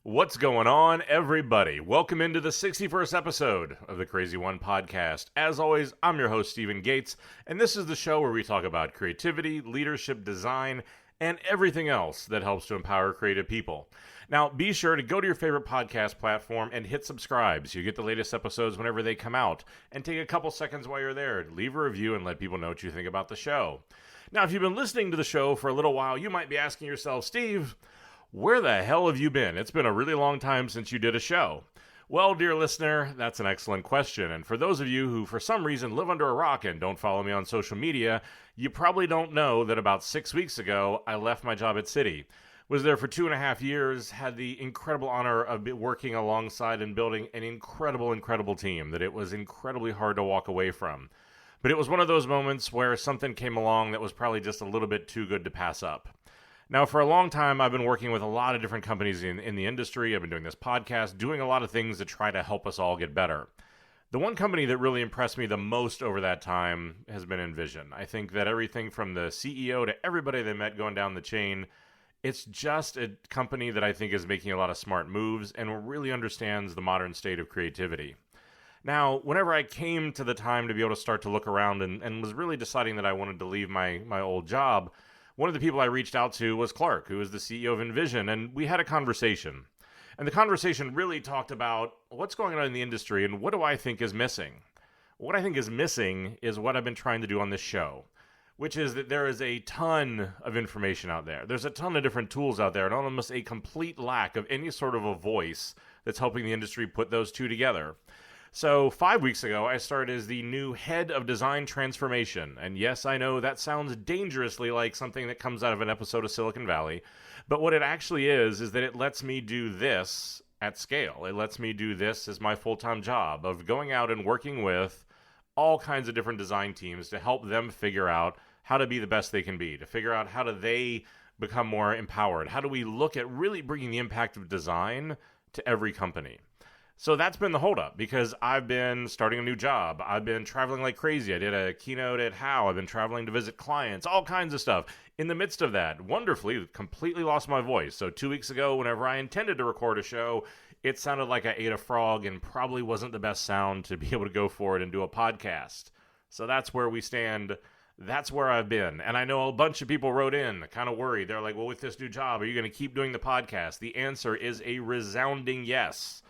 What's going on, everybody? Welcome into the 61st episode of the CRZY podcast. As always, I'm your host, Stephen Gates, and this is the show where we talk about creativity, leadership, design, and everything else that helps to empower creative people. Now, be sure to go to your favorite podcast platform and hit subscribe so you get the latest episodes whenever they come out. And take a couple seconds while you're there to leave a review and let people know what you think about the show. Now, if you've been listening to the show for a little while, you might be asking yourself, Steve, where the hell have you been? It's been a really long time since you did a show. Well, dear listener, that's an excellent question. And for those of you who, for some reason, live under a rock and don't follow me on social media, you probably don't know that about 6 weeks ago, I left my job at CRZY. Was there for 2.5 years, had the incredible honor of working alongside and building an incredible team that it was incredibly hard to walk away from. But it was one of those moments where something came along that was probably just a little bit too good to pass up. Now, for a long time, I've been working with a lot of different companies in the industry. I've been doing this podcast, doing a lot of things to try to help us all get better. The one company that really impressed me the most over that time has been Envision. I think that everything from the CEO to everybody they met going down the chain, it's just a company that I think is making a lot of smart moves and really understands the modern state of creativity. Now, whenever I came to the time to be able to start to look around and was really deciding that I wanted to leave my old job, one of the people I reached out to was Clark, who is the CEO of Envision, and we had a conversation. And the conversation really talked about what's going on in the industry and what do I think is missing. What I think is missing is what I've been trying to do on this show, which is that there is a ton of information out there. There's a ton of different tools out there, and almost a complete lack of any sort of a voice that's helping the industry put those two together. So 5 weeks ago, I started as the new head of design transformation. And yes, I know that sounds dangerously like something that comes out of an episode of Silicon Valley. But what it actually is that it lets me do this at scale. It lets me do this as my full-time job of going out and working with all kinds of different design teams to help them figure out how to be the best they can be, to figure out how do they become more empowered. How do we look at really bringing the impact of design to every company? So that's been the holdup because I've been starting a new job. I've been traveling like crazy. I did a keynote at How. I've been traveling to visit clients, all kinds of stuff. In the midst of that, wonderfully, completely lost my voice. So 2 weeks ago, whenever I intended to record a show, it sounded like I ate a frog and probably wasn't the best sound to be able to go for it and do a podcast. So that's where we stand. That's where I've been. And I know a bunch of people wrote in, kind of worried. They're like, well, with this new job, are you going to keep doing the podcast? The answer is a resounding yes.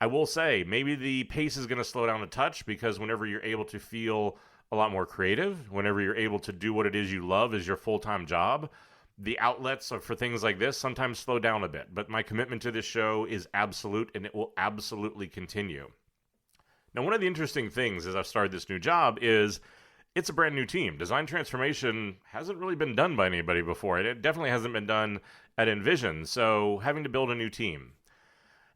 I will say, maybe the pace is going to slow down a touch because whenever you're able to feel a lot more creative, whenever you're able to do what it is you love as your full-time job, the outlets for things like this sometimes slow down a bit. But my commitment to this show is absolute, and it will absolutely continue. Now, one of the interesting things as I've started this new job is it's a brand new team. Design transformation hasn't really been done by anybody before. It definitely hasn't been done at Envision, so having to build a new team.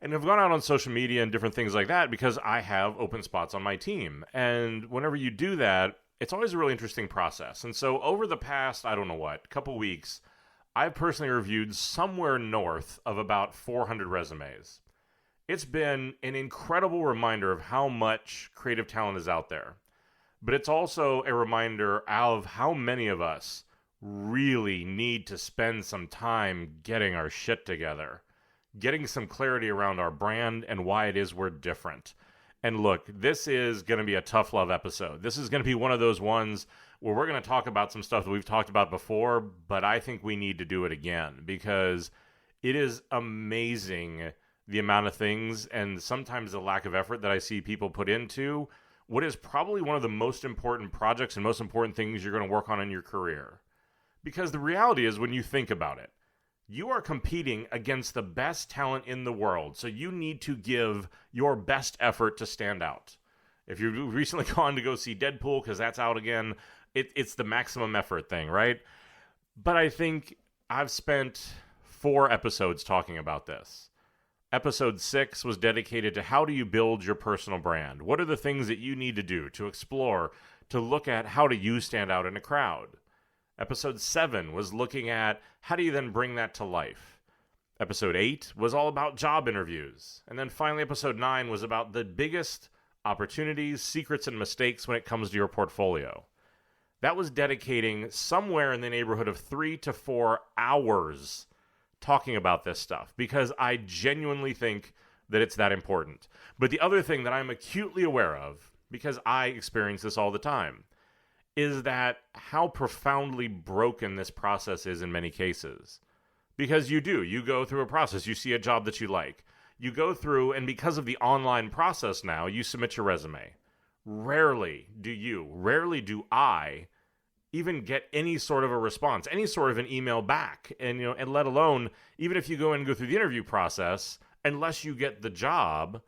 And I've gone out on social media and different things like that because I have open spots on my team. And whenever you do that, it's always a really interesting process. And so over the past, couple weeks, I've personally reviewed somewhere north of about 400 resumes. It's been an incredible reminder of how much creative talent is out there. But it's also a reminder of how many of us really need to spend some time getting our shit together. Getting some clarity around our brand and why it is we're different. And look, this is going to be a tough love episode. This is going to be one of those ones where we're going to talk about some stuff that we've talked about before, but I think we need to do it again because it is amazing the amount of things and sometimes the lack of effort that I see people put into what is probably one of the most important projects and most important things you're going to work on in your career. Because the reality is when you think about it, you are competing against the best talent in the world, so you need to give your best effort to stand out. If you've recently gone to go see Deadpool, because that's out again, it's the maximum effort thing, right? But I think I've spent 4 episodes talking about this. Episode 6 was dedicated to how do you build your personal brand? What are the things that you need to do to explore, to look at how do you stand out in a crowd? Episode 7 was looking at how do you then bring that to life. Episode 8 was all about job interviews. And then finally, episode 9 was about the biggest opportunities, secrets, and mistakes when it comes to your portfolio. That was dedicating somewhere in the neighborhood of 3 to 4 hours talking about this stuff because I genuinely think that it's that important. But the other thing that I'm acutely aware of, because I experience this all the time, is that how profoundly broken this process is in many cases. Because you go through a process, you see a job that you like, you go through, and because of the online process now, you submit your resume. Rarely do I even get any sort of a response, any sort of an email back. And let alone, even if you go in and go through the interview process, unless you get the job,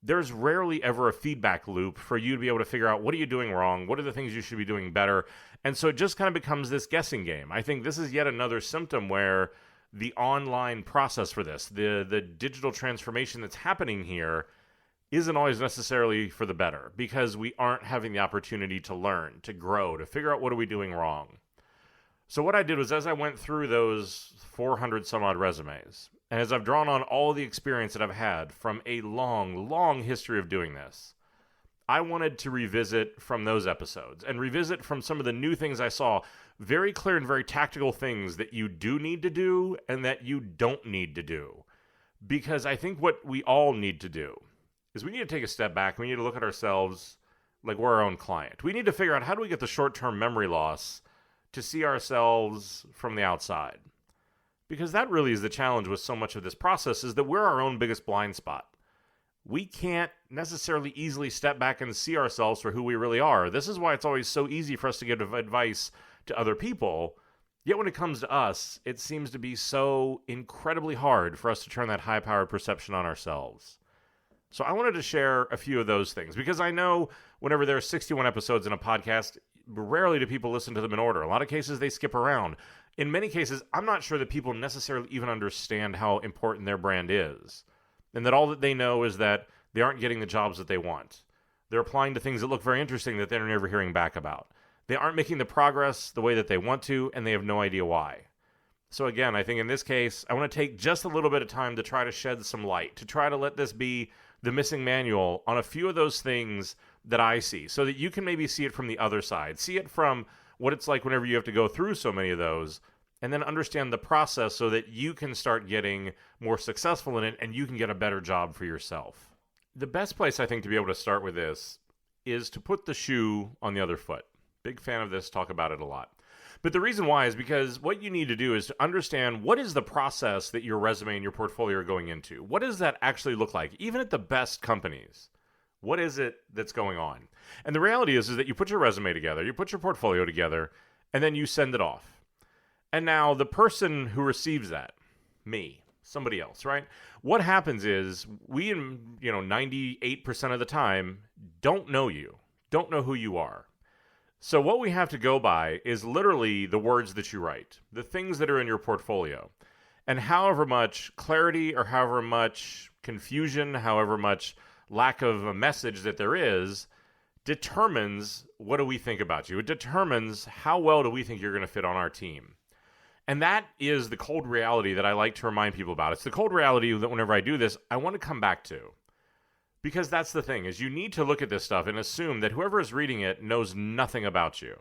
there's rarely ever a feedback loop for you to be able to figure out what are you doing wrong, what are the things you should be doing better. And so it just kind of becomes this guessing game. I think this is yet another symptom where the online process for this, the digital transformation that's happening here, isn't always necessarily for the better because we aren't having the opportunity to learn, to grow, to figure out what are we doing wrong. So what I did was, as I went through those 400 some odd resumes, and as I've drawn on all the experience that I've had from a long, long history of doing this, I wanted to revisit from those episodes and revisit from some of the new things I saw, very clear and very tactical things that you do need to do and that you don't need to do. Because I think what we all need to do is we need to take a step back. We need to look at ourselves like we're our own client. We need to figure out how do we get the short-term memory loss to see ourselves from the outside. Because that really is the challenge with so much of this process, is that we're our own biggest blind spot. We can't necessarily easily step back and see ourselves for who we really are. This is why it's always so easy for us to give advice to other people. Yet when it comes to us, it seems to be so incredibly hard for us to turn that high-powered perception on ourselves. So I wanted to share a few of those things, because I know whenever there are 61 episodes in a podcast, rarely do people listen to them in order. In a lot of cases, they skip around. In many cases, I'm not sure that people necessarily even understand how important their brand is, and that all that they know is that they aren't getting the jobs that they want. They're applying to things that look very interesting that they're never hearing back about. They aren't making the progress the way that they want to, and they have no idea why. So again, I think in this case, I want to take just a little bit of time to try to shed some light, to try to let this be the missing manual on a few of those things that I see, so that you can maybe see it from the other side. See it from what it's like whenever you have to go through so many of those, and then understand the process so that you can start getting more successful in it and you can get a better job for yourself. The best place, I think, to be able to start with this is to put the shoe on the other foot. Big fan of this, talk about it a lot. But the reason why is because what you need to do is to understand what is the process that your resume and your portfolio are going into. What does that actually look like, even at the best companies? What is it that's going on? And the reality is that you put your resume together, you put your portfolio together, and then you send it off. And now the person who receives that, me, somebody else, right? What happens is we, 98% of the time, don't know you, don't know who you are. So what we have to go by is literally the words that you write, the things that are in your portfolio. And however much clarity or however much confusion, however much lack of a message that there is, determines what do we think about you. It determines how well do we think you're going to fit on our team. And that is the cold reality that I like to remind people about. It's the cold reality that whenever I do this, I want to come back to. Because that's the thing, is you need to look at this stuff and assume that whoever is reading it knows nothing about you.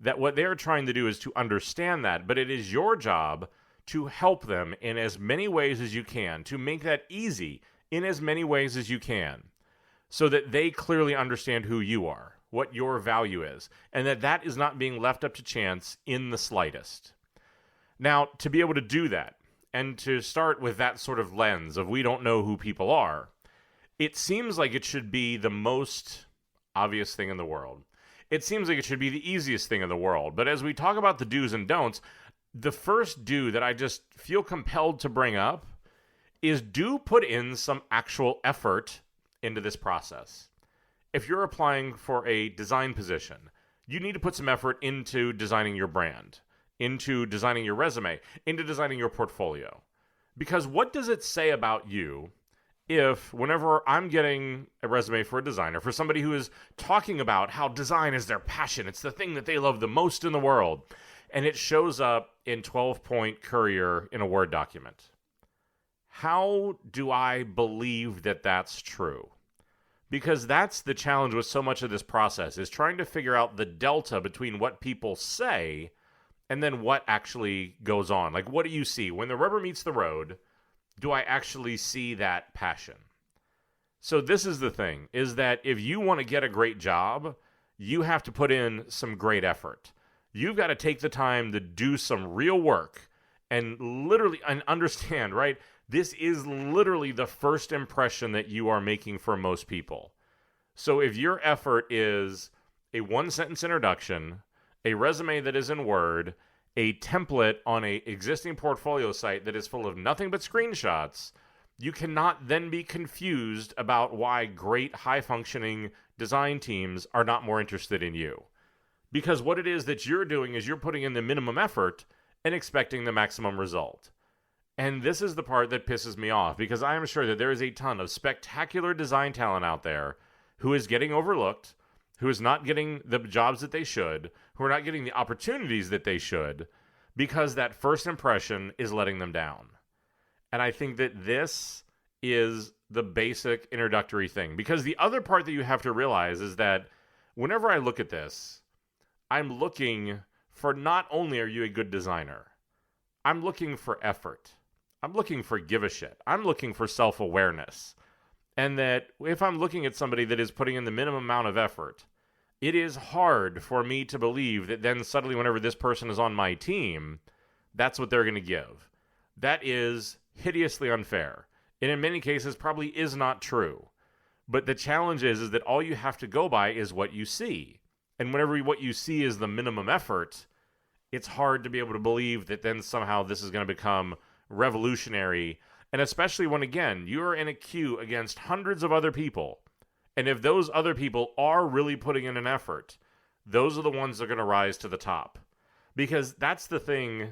That what they're trying to do is to understand that, but it is your job to help them in as many ways as you can, to make that easy in as many ways as you can, so that they clearly understand who you are, what your value is, and that is not being left up to chance in the slightest. Now, to be able to do that, and to start with that sort of lens of we don't know who people are, it seems like it should be the most obvious thing in the world. It seems like it should be the easiest thing in the world. But as we talk about the do's and don'ts, the first do that I just feel compelled to bring up is do put in some actual effort into this process. If you're applying for a design position, you need to put some effort into designing your brand, into designing your resume, into designing your portfolio. Because what does it say about you if whenever I'm getting a resume for a designer, for somebody who is talking about how design is their passion, it's the thing that they love the most in the world, and it shows up in 12-point Courier in a Word document? How do I believe that that's true? Because that's the challenge with so much of this process, is trying to figure out the delta between what people say and then what actually goes on. Like, what do you see? When the rubber meets the road, do I actually see that passion? So this is the thing, is that if you want to get a great job, you have to put in some great effort. You've got to take the time to do some real work and literally and understand, right? This is literally the first impression that you are making for most people. So if your effort is a one-sentence introduction, a resume that is in Word, a template on an existing portfolio site that is full of nothing but screenshots, you cannot then be confused about why great high-functioning design teams are not more interested in you. Because what it is that you're doing is you're putting in the minimum effort and expecting the maximum result. And this is the part that pisses me off, because I am sure that there is a ton of spectacular design talent out there who is getting overlooked, who is not getting the jobs that they should, who are not getting the opportunities that they should, because that first impression is letting them down. And I think that this is the basic introductory thing. Because the other part that you have to realize is that whenever I look at this, I'm looking for not only are you a good designer, I'm looking for effort. I'm looking for give a shit. I'm looking for self-awareness. And that if I'm looking at somebody that is putting in the minimum amount of effort, it is hard for me to believe that then suddenly whenever this person is on my team, that's what they're going to give. That is hideously unfair. And in many cases probably is not true. But the challenge is that all you have to go by is what you see. And whenever what you see is the minimum effort, it's hard to be able to believe that then somehow this is going to become revolutionary. And especially when, again, you're in a queue against hundreds of other people. And if those other people are really putting in an effort, those are the ones that are going to rise to the top. Because that's the thing,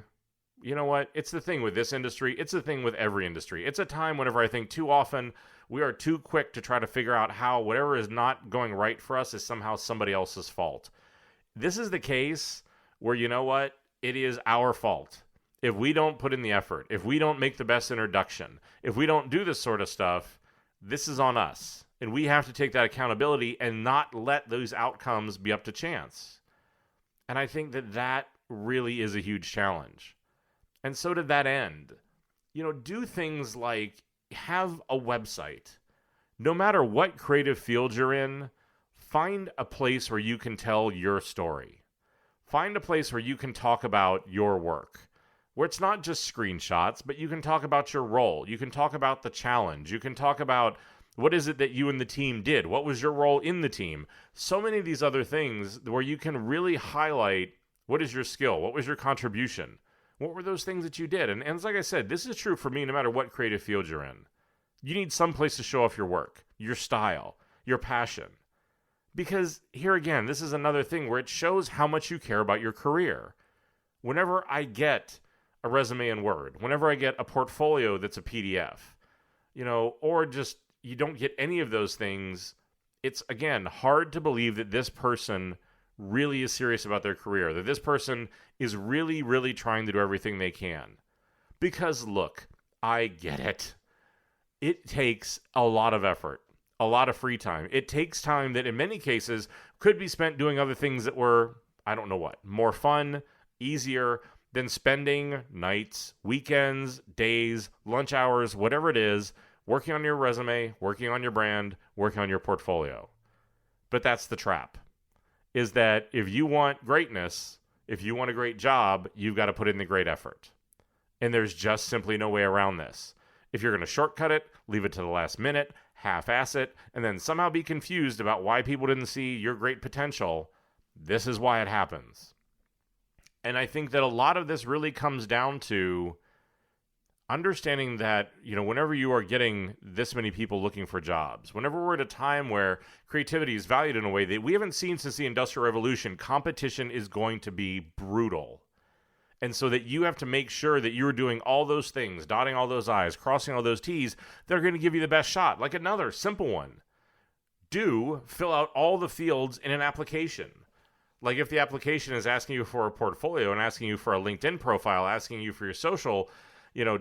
you know what? It's the thing with this industry. It's the thing with every industry. It's a time whenever I think too often we are too quick to try to figure out how whatever is not going right for us is somehow somebody else's fault. This is the case where, you know what? It is our fault. If we don't put in the effort, if we don't make the best introduction, if we don't do this sort of stuff, this is on us. And we have to take that accountability and not let those outcomes be up to chance. And I think that that really is a huge challenge. And so to that end, do things like have a website. No matter what creative field you're in, find a place where you can tell your story. Find a place where you can talk about your work, where it's not just screenshots, but you can talk about your role. You can talk about the challenge. You can talk about what is it that you and the team did? What was your role in the team? So many of these other things where you can really highlight what is your skill? What was your contribution? What were those things that you did? And like I said, this is true for me no matter what creative field you're in. You need some place to show off your work, your style, your passion. Because here again, this is another thing where it shows how much you care about your career. Whenever I get a resume in Word, whenever I get a portfolio that's a PDF, or just you don't get any of those things, it's, again, hard to believe that this person really is serious about their career, that this person is really, really trying to do everything they can. Because, look, I get it. It takes a lot of effort, a lot of free time. It takes time that in many cases could be spent doing other things that were, I don't know what, more fun, easier than spending nights, weekends, days, lunch hours, whatever it is, working on your resume, working on your brand, working on your portfolio. But that's the trap, is that if you want greatness, if you want a great job, you've got to put in the great effort. And there's just simply no way around this. If you're going to shortcut it, leave it to the last minute, half-ass it, and then somehow be confused about why people didn't see your great potential, this is why it happens. And I think that a lot of this really comes down to understanding that, whenever you are getting this many people looking for jobs, whenever we're at a time where creativity is valued in a way that we haven't seen since the Industrial Revolution, competition is going to be brutal. And so that you have to make sure that you're doing all those things, dotting all those I's, crossing all those T's, that are going to give you the best shot. Like another simple one. Fill out all the fields in an application. Like if the application is asking you for a portfolio and asking you for a LinkedIn profile, asking you for your social,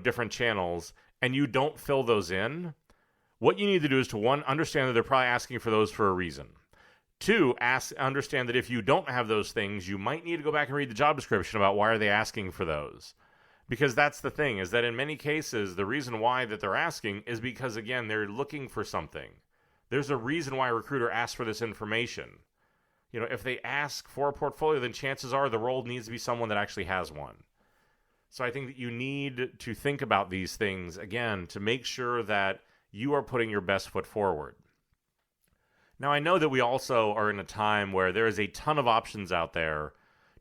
different channels, and you don't fill those in, what you need to do is to, one, understand that they're probably asking for those for a reason. Two, understand that if you don't have those things, you might need to go back and read the job description about why are they asking for those. Because that's the thing, is that in many cases, the reason why that they're asking is because, again, they're looking for something. There's a reason why a recruiter asks for this information. If they ask for a portfolio, then chances are the role needs to be someone that actually has one. So I think that you need to think about these things, again, to make sure that you are putting your best foot forward. Now, I know that we also are in a time where there is a ton of options out there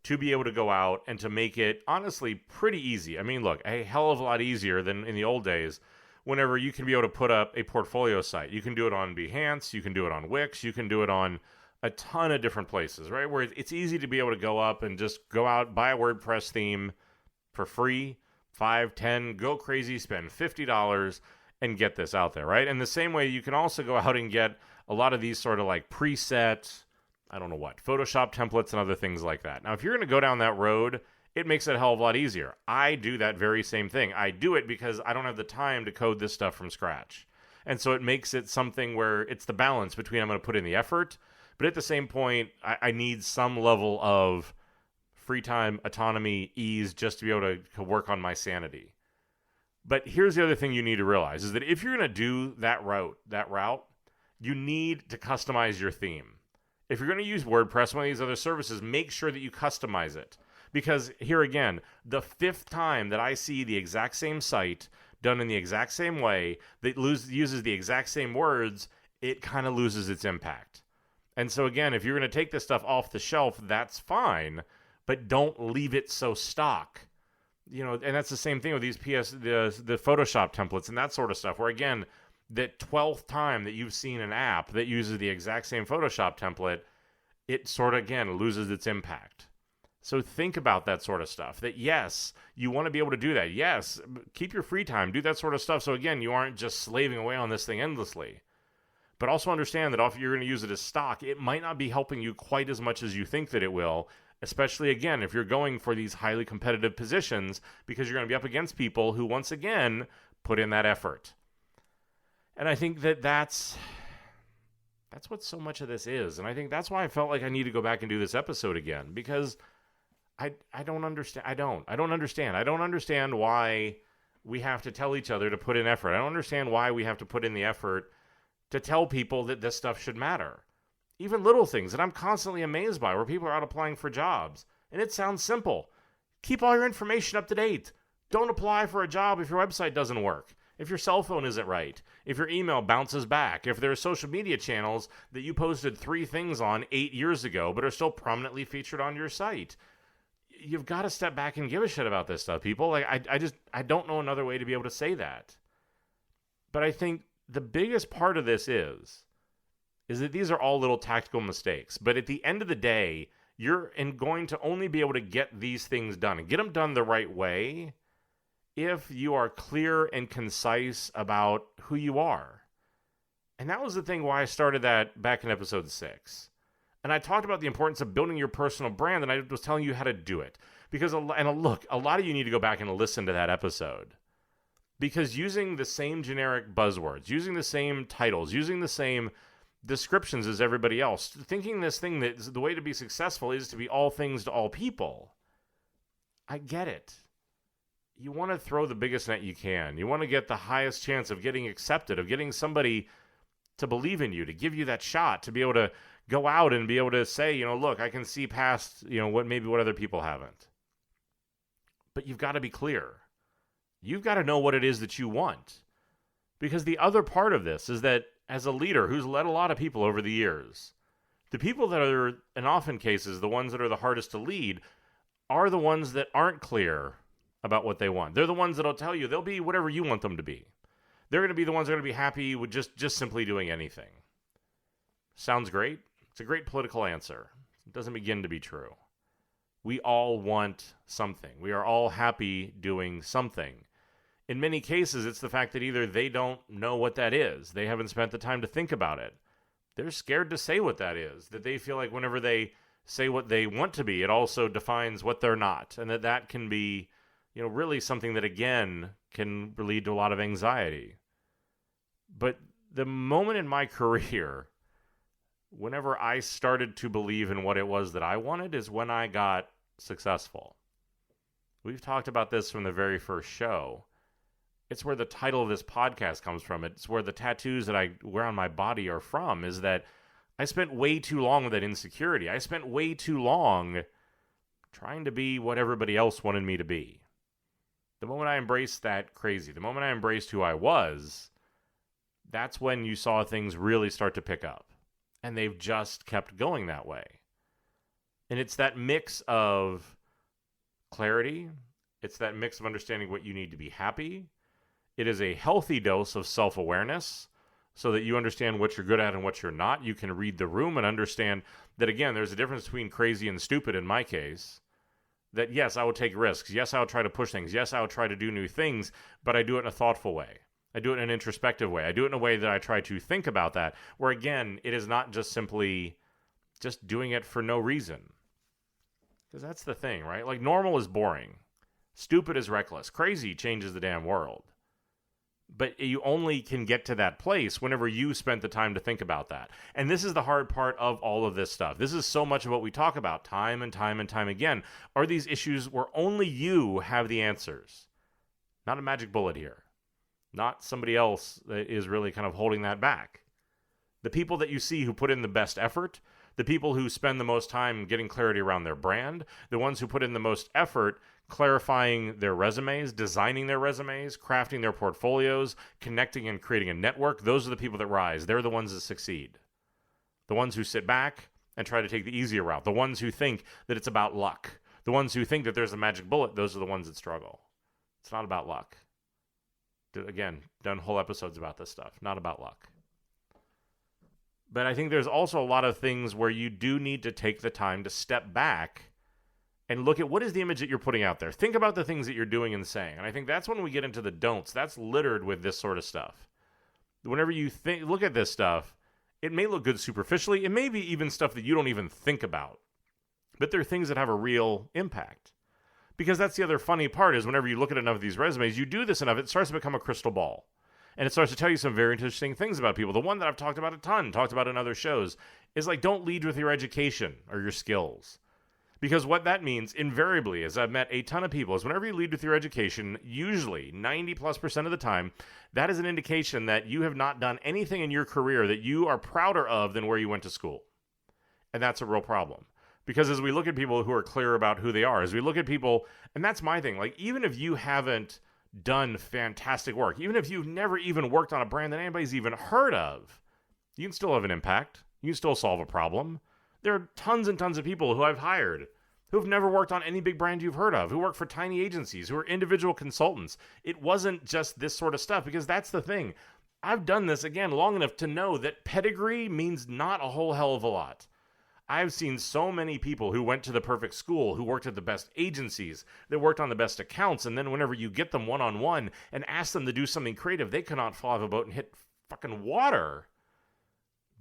to be able to go out and to make it, honestly, pretty easy. I mean, look, a hell of a lot easier than in the old days whenever you can be able to put up a portfolio site. You can do it on Behance, you can do it on Wix, you can do it on a ton of different places, right? Where it's easy to be able to go up and just go out, buy a WordPress theme for free, 5, 10, go crazy, spend $50 and get this out there, right? And the same way you can also go out and get a lot of these sort of like preset, I don't know what, Photoshop templates and other things like that. Now, if you're going to go down that road, it makes it a hell of a lot easier. I do that very same thing. I do it because I don't have the time to code this stuff from scratch. And so it makes it something where it's the balance between I'm going to put in the effort, but at the same point, I need some level of free time, autonomy, ease, just to be able to work on my sanity. But here's the other thing you need to realize is that if you're going to do that route, you need to customize your theme. If you're going to use WordPress, one of these other services, make sure that you customize it. Because here again, the 5th time that I see the exact same site done in the exact same way that uses the exact same words, it kind of loses its impact. And so again, if you're going to take this stuff off the shelf, that's fine, but don't leave it so stock. And that's the same thing with these the Photoshop templates and that sort of stuff, where again, that 12th time that you've seen an app that uses the exact same Photoshop template, it sort of, again, loses its impact. So think about that sort of stuff, that yes, you want to be able to do that. Yes, keep your free time, do that sort of stuff. So again, you aren't just slaving away on this thing endlessly. But also understand that if you're going to use it as stock, it might not be helping you quite as much as you think that it will, especially, again, if you're going for these highly competitive positions, because you're going to be up against people who, once again, put in that effort. And I think that that's what so much of this is. And I think that's why I felt like I need to go back and do this episode again, because I don't understand. I don't understand. I don't understand why we have to tell each other to put in effort. I don't understand why we have to put in the effort to tell people that this stuff should matter. Even little things that I'm constantly amazed by, where people are out applying for jobs. And it sounds simple. Keep all your information up to date. Don't apply for a job if your website doesn't work, if your cell phone isn't right, if your email bounces back, if there are social media channels that you posted 3 things on 8 years ago but are still prominently featured on your site. You've got to step back and give a shit about this stuff, people. Like I don't know another way to be able to say that. But I think the biggest part of this is that these are all little tactical mistakes. But at the end of the day, you're going to only be able to get these things done and get them done the right way if you are clear and concise about who you are. And that was the thing why I started that back in episode 6. And I talked about the importance of building your personal brand, and I was telling you how to do it. Because, look, a lot of you need to go back and listen to that episode. Because using the same generic buzzwords, using the same titles, using the same descriptions as everybody else, thinking this thing that the way to be successful is to be all things to all people. I get it. You want to throw the biggest net you can. You want to get the highest chance of getting accepted, of getting somebody to believe in you, to give you that shot, to be able to go out and be able to say, look, I can see past, what other people haven't. But you've got to be clear. You've got to know what it is that you want. Because the other part of this is that as a leader who's led a lot of people over the years, the people that are, in often cases, the ones that are the hardest to lead are the ones that aren't clear about what they want. They're the ones that'll tell you they'll be whatever you want them to be. They're going to be the ones that are going to be happy with just simply doing anything. Sounds great. It's a great political answer. It doesn't begin to be true. We all want something. We are all happy doing something. In many cases, it's the fact that either they don't know what that is, they haven't spent the time to think about it, they're scared to say what that is, that they feel like whenever they say what they want to be, it also defines what they're not, and that can be, really something that, again, can lead to a lot of anxiety. But the moment in my career whenever I started to believe in what it was that I wanted is when I got successful. We've talked about this from the very first show. It's where the title of this podcast comes from. It's where the tattoos that I wear on my body are from, is that I spent way too long with that insecurity. I spent way too long trying to be what everybody else wanted me to be. The moment I embraced that crazy, the moment I embraced who I was, that's when you saw things really start to pick up. And they've just kept going that way. And it's that mix of clarity. It's that mix of understanding what you need to be happy. It is a healthy dose of self-awareness so that you understand what you're good at and what you're not. You can read the room and understand that, again, there's a difference between crazy and stupid in my case. That, yes, I will take risks. Yes, I will try to push things. Yes, I will try to do new things, but I do it in a thoughtful way. I do it in an introspective way. I do it in a way that I try to think about that, where, again, it is not just simply just doing it for no reason. Because that's the thing, right? Like, normal is boring. Stupid is reckless. Crazy changes the damn world. But you only can get to that place whenever you spent the time to think about that. And this is the hard part of all of this stuff. This is so much of what we talk about time and time and time again. Are these issues where only you have the answers? Not a magic bullet here. Not somebody else that is really kind of holding that back. The people that you see who put in the best effort, the people who spend the most time getting clarity around their brand, the ones who put in the most effort clarifying their resumes, designing their resumes, crafting their portfolios, connecting and creating a network, those are the people that rise. They're the ones that succeed. The ones who sit back and try to take the easier route. The ones who think that it's about luck. The ones who think that there's a magic bullet, those are the ones that struggle. It's not about luck. Again, done whole episodes about this stuff. Not about luck. But I think there's also a lot of things where you do need to take the time to step back and look at what is the image that you're putting out there. Think about the things that you're doing and saying. And I think that's when we get into the don'ts. That's littered with this sort of stuff. Whenever you look at this stuff, it may look good superficially. It may be even stuff that you don't even think about. But they're things that have a real impact. Because that's the other funny part is whenever you look at enough of these resumes, you do this enough, it starts to become a crystal ball. And it starts to tell you some very interesting things about people. The one that I've talked about a ton, talked about in other shows, is like, don't lead with your education or your skills. Because what that means, invariably, as I've met a ton of people, is whenever you lead with your education, usually 90+% of the time, that is an indication that you have not done anything in your career that you are prouder of than where you went to school. And that's a real problem. Because as we look at people who are clear about who they are, as we look at people, and that's my thing, like, even if you haven't done fantastic work, even if you've never even worked on a brand that anybody's even heard of, you can still have an impact. You can still solve a problem. There are tons and tons of people who I've hired who've never worked on any big brand you've heard of, who work for tiny agencies, who are individual consultants. It wasn't just this sort of stuff, because that's the thing. I've done this, again, long enough to know that pedigree means not a whole hell of a lot. I've seen so many people who went to the perfect school, who worked at the best agencies, that worked on the best accounts, and then whenever you get them one-on-one and ask them to do something creative, they cannot fly off a boat and hit fucking water.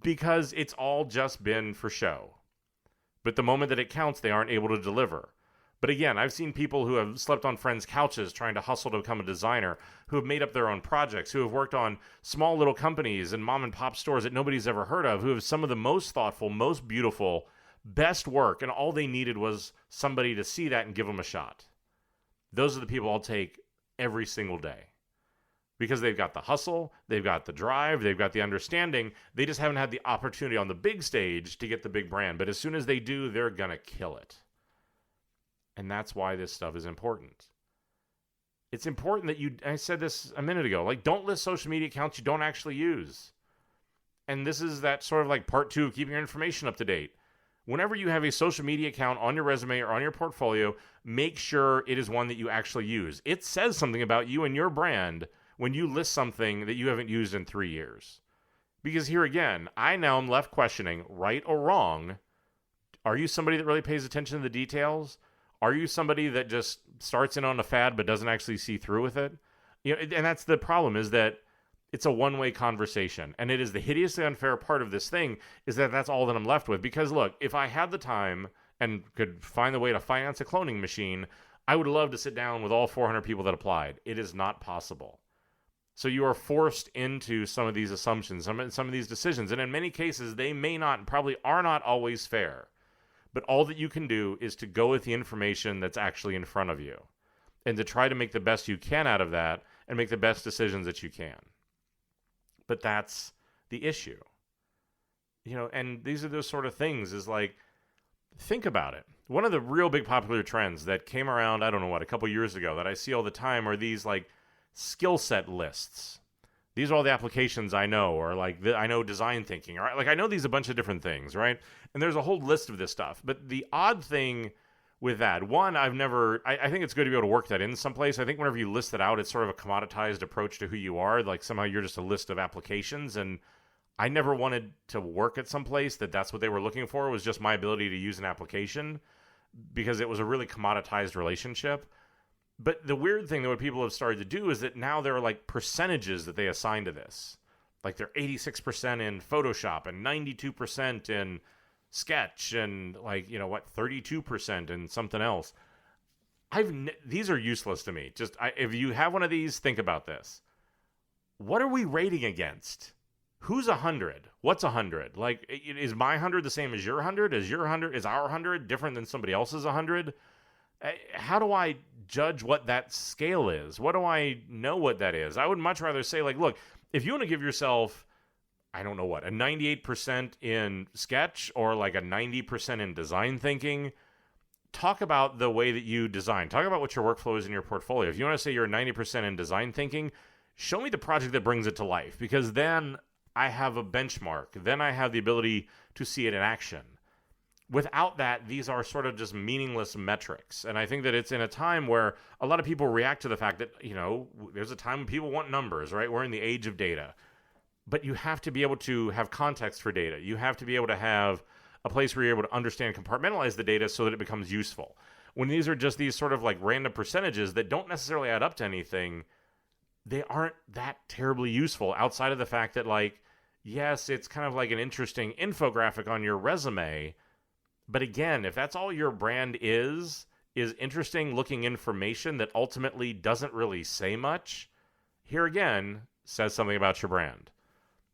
Because it's all just been for show. But the moment that it counts, they aren't able to deliver. But again, I've seen people who have slept on friends' couches trying to hustle to become a designer, who have made up their own projects, who have worked on small little companies and mom and pop stores that nobody's ever heard of, who have some of the most thoughtful, most beautiful, best work, and all they needed was somebody to see that and give them a shot. Those are the people I'll take every single day. Because they've got the hustle, they've got the drive, they've got the understanding. They just haven't had the opportunity on the big stage to get the big brand. But as soon as they do, they're going to kill it. And that's why this stuff is important. It's important that I said this a minute ago, like, don't list social media accounts you don't actually use. And this is that sort of like part 2 of keeping your information up to date. Whenever you have a social media account on your resume or on your portfolio, make sure it is one that you actually use. It says something about you and your brand when you list something that you haven't used in 3 years. Because here again, I now am left questioning, right or wrong, are you somebody that really pays attention to the details? Are you somebody that just starts in on a fad but doesn't actually see through with it? You know, and that's the problem, is that it's a one-way conversation. And it is the hideously unfair part of this thing, is that that's all that I'm left with. Because look, if I had the time and could find the way to finance a cloning machine, I would love to sit down with all 400 people that applied. It is not possible. So you are forced into some of these assumptions, some of these decisions. And in many cases, they may not, probably are not always fair. But all that you can do is to go with the information that's actually in front of you and to try to make the best you can out of that and make the best decisions that you can. But that's the issue. And these are those sort of things is like, think about it. One of the real big popular trends that came around, I don't know a couple years ago that I see all the time are these like skill set lists. These are all the applications I know, or like I know design thinking, right? Like I know these a bunch of different things, right? And there's a whole list of this stuff. But the odd thing with that, one, I think it's good to be able to work that in someplace. I think whenever you list it out, it's sort of a commoditized approach to who you are. Like somehow you're just a list of applications. And I never wanted to work at some place that's what they were looking for, was just my ability to use an application, because it was a really commoditized relationship. But the weird thing that what people have started to do is that now there are like percentages that they assign to this. Like they're 86% in Photoshop and 92% in Sketch and 32% in something else. These are useless to me. If you have one of these, think about this. What are we rating against? Who's 100? What's 100? Like, is my 100 the same as your 100? Is our 100 different than somebody else's 100? How do I judge what that scale is? What do I know what that is? I would much rather say, like, look, if you want to give yourself, I don't know what, a 98% in Sketch or like a 90% in design thinking, talk about the way that you design. Talk about what your workflow is in your portfolio. If you want to say you're 90% in design thinking, show me the project that brings it to life, because then I have a benchmark. Then I have the ability to see it in action. Without that, these are sort of just meaningless metrics. And I think that it's in a time where a lot of people react to the fact that, there's a time when people want numbers, right? We're in the age of data. But you have to be able to have context for data. You have to be able to have a place where you're able to understand, compartmentalize the data so that it becomes useful. When these are just these sort of like random percentages that don't necessarily add up to anything, they aren't that terribly useful outside of the fact that, like, yes, it's kind of like an interesting infographic on your resume. But again, if that's all your brand is interesting looking information that ultimately doesn't really say much, here again, says something about your brand.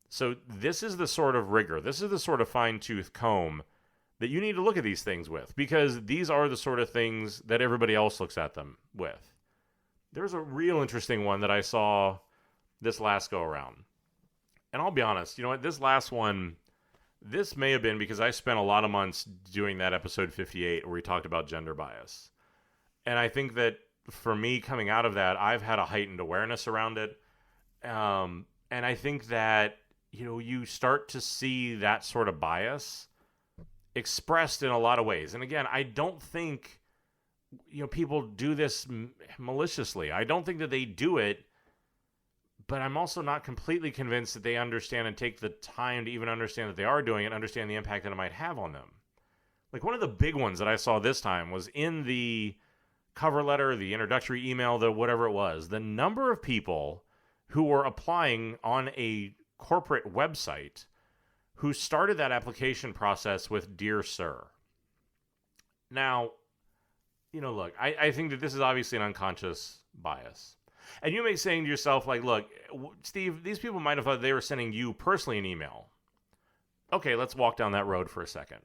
So this is the sort of rigor, this is the sort of fine-tooth comb that you need to look at these things with, because these are the sort of things that everybody else looks at them with. There's a real interesting one that I saw this last go-around. And I'll be honest, this last one, this may have been because I spent a lot of months doing that episode 58 where we talked about gender bias. And I think that for me, coming out of that, I've had a heightened awareness around it. And I think that, you start to see that sort of bias expressed in a lot of ways. And again, I don't think, people do this maliciously. I don't think that they do it, but I'm also not completely convinced that they understand and take the time to even understand that they are doing it and understand the impact that it might have on them. Like one of the big ones that I saw this time was in the cover letter, the introductory email, the whatever it was, the number of people who were applying on a corporate website who started that application process with "Dear Sir." Now, look, I think that this is obviously an unconscious bias. And you may be saying to yourself, like, look, Steve, these people might have thought they were sending you personally an email. Okay, let's walk down that road for a second.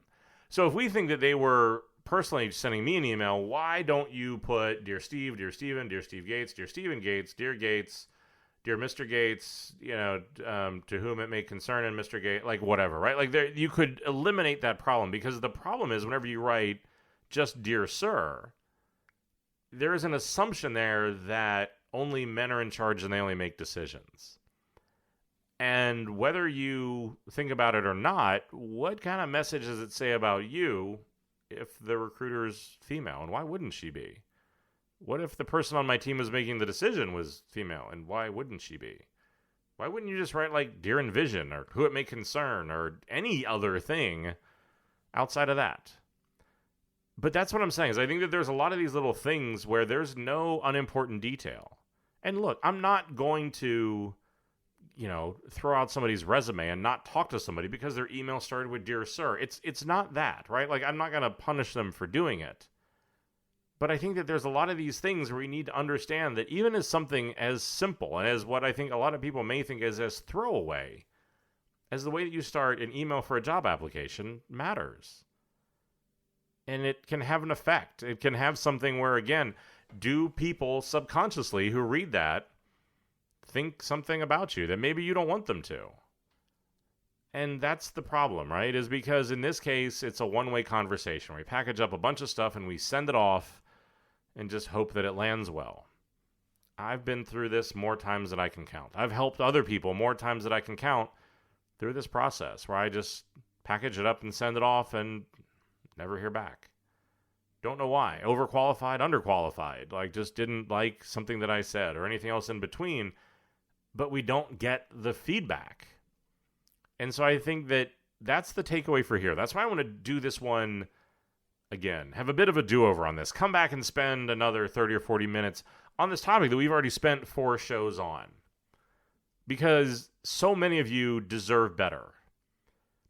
So if we think that they were personally sending me an email, why don't you put "Dear Steve, Dear Stephen, Dear Steve Gates, Dear Stephen Gates, Dear Gates, Dear Mr. Gates, to whom it may concern, and Mr. Gates," like whatever, right? Like you could eliminate that problem, because the problem is whenever you write just "Dear Sir," there is an assumption there that only men are in charge and they only make decisions. And whether you think about it or not, what kind of message does it say about you if the recruiter's female? And why wouldn't she be? What if the person on my team was making the decision was female, and why wouldn't she be? Why wouldn't you just write like "Dear Envision" or "Who it may concern" or any other thing outside of that? But that's what I'm saying, is I think that there's a lot of these little things where there's no unimportant detail. And look, I'm not going to, throw out somebody's resume and not talk to somebody because their email started with "Dear Sir." It's not that, right? Like, I'm not going to punish them for doing it. But I think that there's a lot of these things where we need to understand that even as something as simple and as what I think a lot of people may think is as throwaway, as the way that you start an email for a job application matters. And it can have an effect. It can have something where, again, do people subconsciously who read that think something about you that maybe you don't want them to? And that's the problem, right? Is because in this case, it's a one-way conversation. We package up a bunch of stuff and we send it off and just hope that it lands well. I've been through this more times than I can count. I've helped other people more times than I can count through this process where I just package it up and send it off and never hear back. Don't know why. Overqualified, underqualified. Like, just didn't like something that I said or anything else in between. But we don't get the feedback. And so I think that that's the takeaway for here. That's why I want to do this one again. Have a bit of a do-over on this. Come back and spend another 30 or 40 minutes on this topic that we've already spent 4 shows on. Because so many of you deserve better.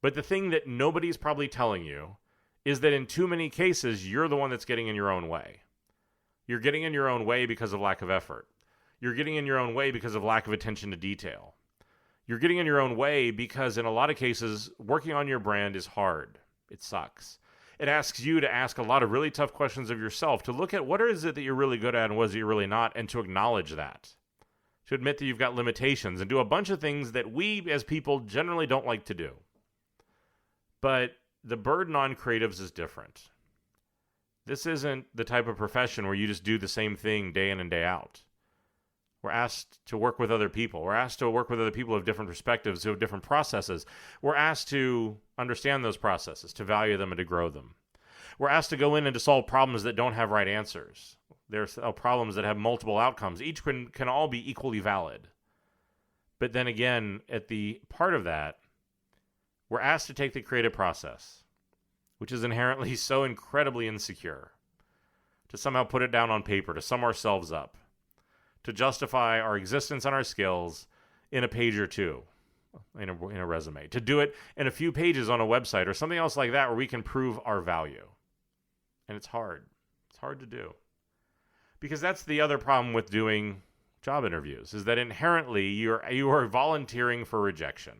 But the thing that nobody's probably telling you is that in too many cases, you're the one that's getting in your own way. You're getting in your own way because of lack of effort. You're getting in your own way because of lack of attention to detail. You're getting in your own way because in a lot of cases, working on your brand is hard. It sucks. It asks you to ask a lot of really tough questions of yourself, to look at what is it that you're really good at and what is it you're really not, and to acknowledge that. To admit that you've got limitations and do a bunch of things that we as people generally don't like to do. But the burden on creatives is different. This isn't the type of profession where you just do the same thing day in and day out. We're asked to work with other people. We're asked to work with other people who have different perspectives, who have different processes. We're asked to understand those processes, to value them, and to grow them. We're asked to go in and to solve problems that don't have right answers. There's problems that have multiple outcomes. Each can all be equally valid. But then again, at the part of that, we're asked to take the creative process, which is inherently so incredibly insecure, to somehow put it down on paper, to sum ourselves up, to justify our existence and our skills in a page or two in a resume, to do it in a few pages on a website or something else like that where we can prove our value. And it's hard. It's hard to do. Because that's the other problem with doing job interviews, is that inherently you are volunteering for rejection.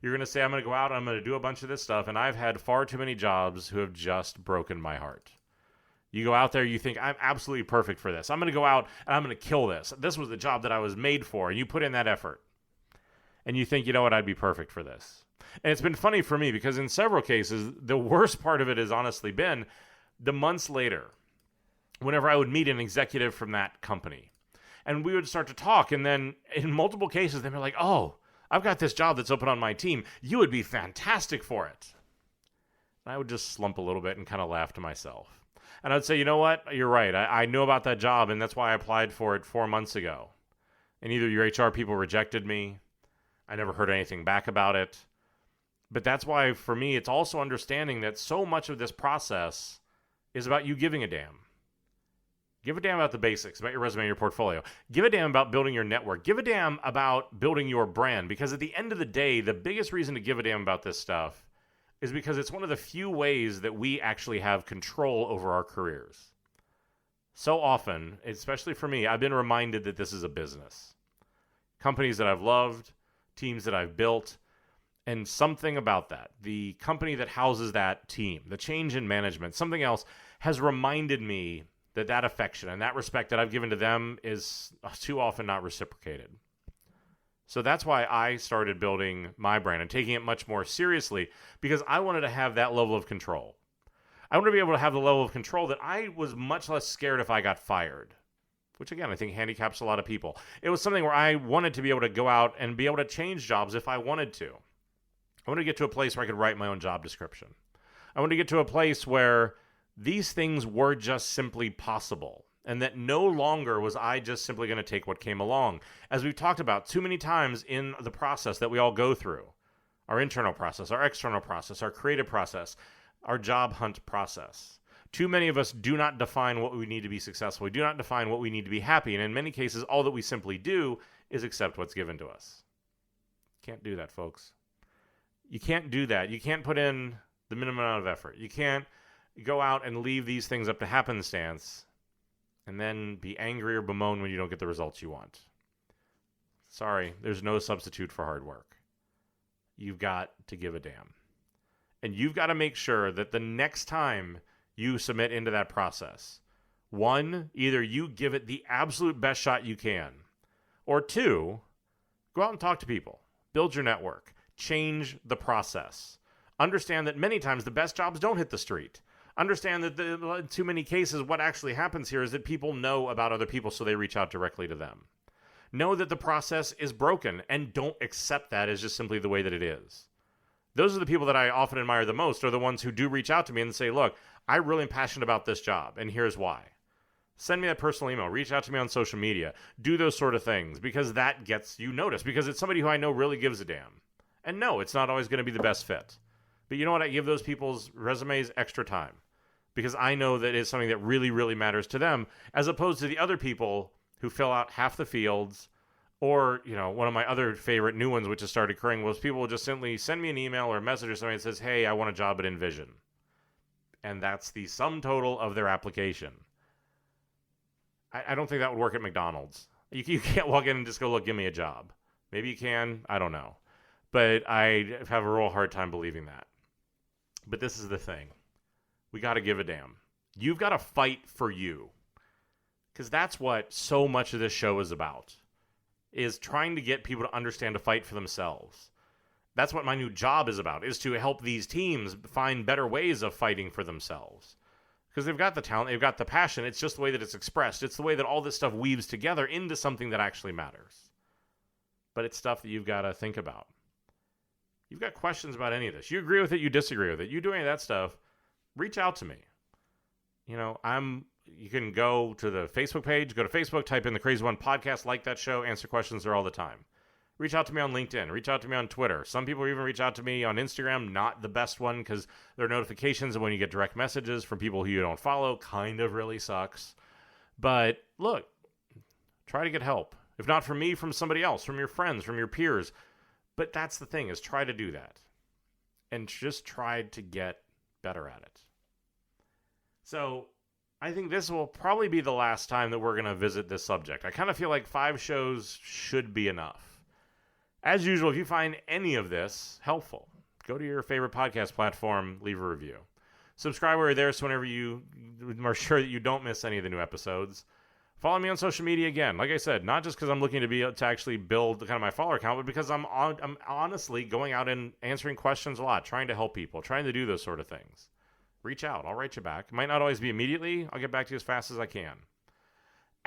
You're going to say, I'm going to go out, I'm going to do a bunch of this stuff, and I've had far too many jobs who have just broken my heart. You go out there, you think, I'm absolutely perfect for this. I'm going to go out and I'm going to kill this. This was the job that I was made for, and you put in that effort. And you think, you know what, I'd be perfect for this. And it's been funny for me because in several cases, the worst part of it has honestly been the months later, whenever I would meet an executive from that company. And we would start to talk, and then in multiple cases, they were like, oh, I've got this job that's open on my team. You would be fantastic for it. And I would just slump a little bit and kind of laugh to myself. And I'd say, you know what? You're right. I knew about that job, and that's why I applied for it 4 months ago. And either your HR people rejected me. I never heard anything back about it. But that's why, for me, it's also understanding that so much of this process is about you giving a damn. Give a damn about the basics, about your resume and your portfolio. Give a damn about building your network. Give a damn about building your brand. Because at the end of the day, the biggest reason to give a damn about this stuff is because it's one of the few ways that we actually have control over our careers. So often, especially for me, I've been reminded that this is a business. Companies that I've loved, teams that I've built, and something about that, the company that houses that team, the change in management, something else has reminded me that affection and that respect that I've given to them is too often not reciprocated. So that's why I started building my brand and taking it much more seriously, because I wanted to have that level of control. I wanted to be able to have the level of control that I was much less scared if I got fired, which again, I think handicaps a lot of people. It was something where I wanted to be able to go out and be able to change jobs if I wanted to. I wanted to get to a place where I could write my own job description. I wanted to get to a place where these things were just simply possible, and that no longer was I just simply going to take what came along. As we've talked about too many times in the process that we all go through, our internal process, our external process, our creative process, our job hunt process. Too many of us do not define what we need to be successful. We do not define what we need to be happy. And in many cases, all that we simply do is accept what's given to us. Can't do that, folks. You can't do that. You can't put in the minimum amount of effort. You can't go out and leave these things up to happenstance and then be angry or bemoan when you don't get the results you want. Sorry, there's no substitute for hard work. You've got to give a damn. And you've got to make sure that the next time you submit into that process, one, either you give it the absolute best shot you can, or two, go out and talk to people, build your network, change the process. Understand that many times the best jobs don't hit the street. Understand that in too many cases, what actually happens here is that people know about other people, so they reach out directly to them. Know that the process is broken, and don't accept that as just simply the way that it is. Those are the people that I often admire the most, are the ones who do reach out to me and say, look, I really am passionate about this job, and here's why. Send me that personal email. Reach out to me on social media. Do those sort of things, because that gets you noticed, because it's somebody who I know really gives a damn. And no, it's not always going to be the best fit. But you know what? I give those people's resumes extra time, because I know that it's something that really, really matters to them, as opposed to the other people who fill out half the fields. Or, one of my other favorite new ones, which has started occurring, was people will just simply send me an email or a message or something that says, hey, I want a job at Envision. And that's the sum total of their application. I don't think that would work at McDonald's. You can't walk in and just go, look, give me a job. Maybe you can. I don't know. But I have a real hard time believing that. But this is the thing. We got to give a damn. You've got to fight for you. Because that's what so much of this show is about. Is trying to get people to understand to fight for themselves. That's what my new job is about, is to help these teams find better ways of fighting for themselves. Because they've got the talent, they've got the passion, it's just the way that it's expressed. It's the way that all this stuff weaves together into something that actually matters. But it's stuff that you've got to think about. You've got questions about any of this. You agree with it, you disagree with it. You do any of that stuff, reach out to me. You can go to the Facebook page, go to Facebook, type in the Crazy One Podcast, like that show, answer questions there all the time. Reach out to me on LinkedIn, reach out to me on Twitter. Some people even reach out to me on Instagram, not the best one because there are notifications, and when you get direct messages from people who you don't follow, kind of really sucks. But look, try to get help. If not from me, from somebody else, from your friends, from your peers. But that's the thing, is try to do that. And just try to get better at it. So I think this will probably be the last time that we're going to visit this subject. I kind of feel like 5 shows should be enough. As usual, if you find any of this helpful, go to your favorite podcast platform, leave a review. Subscribe while you're there so whenever you are sure that you don't miss any of the new episodes. Follow me on social media again. Like I said, not just because I'm looking to actually build kind of my follower count, but because I'm honestly going out and answering questions a lot, trying to help people, trying to do those sort of things. Reach out. I'll write you back. It might not always be immediately. I'll get back to you as fast as I can.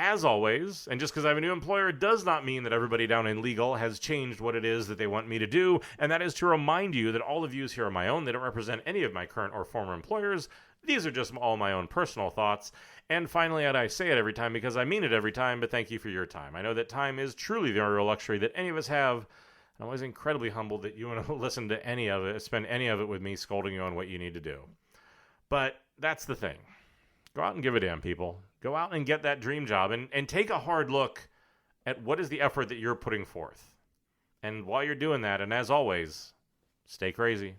As always, and just because I have a new employer does not mean that everybody down in legal has changed what it is that they want me to do, and that is to remind you that all the views here are my own. They don't represent any of my current or former employers. These are just all my own personal thoughts. And finally, I say it every time because I mean it every time, but thank you for your time. I know that time is truly the real luxury that any of us have. I'm always incredibly humbled that you want to listen to any of it, spend any of it with me scolding you on what you need to do. But that's the thing. Go out and give a damn, people. Go out and get that dream job and take a hard look at what is the effort that you're putting forth. And while you're doing that, and as always, stay crazy.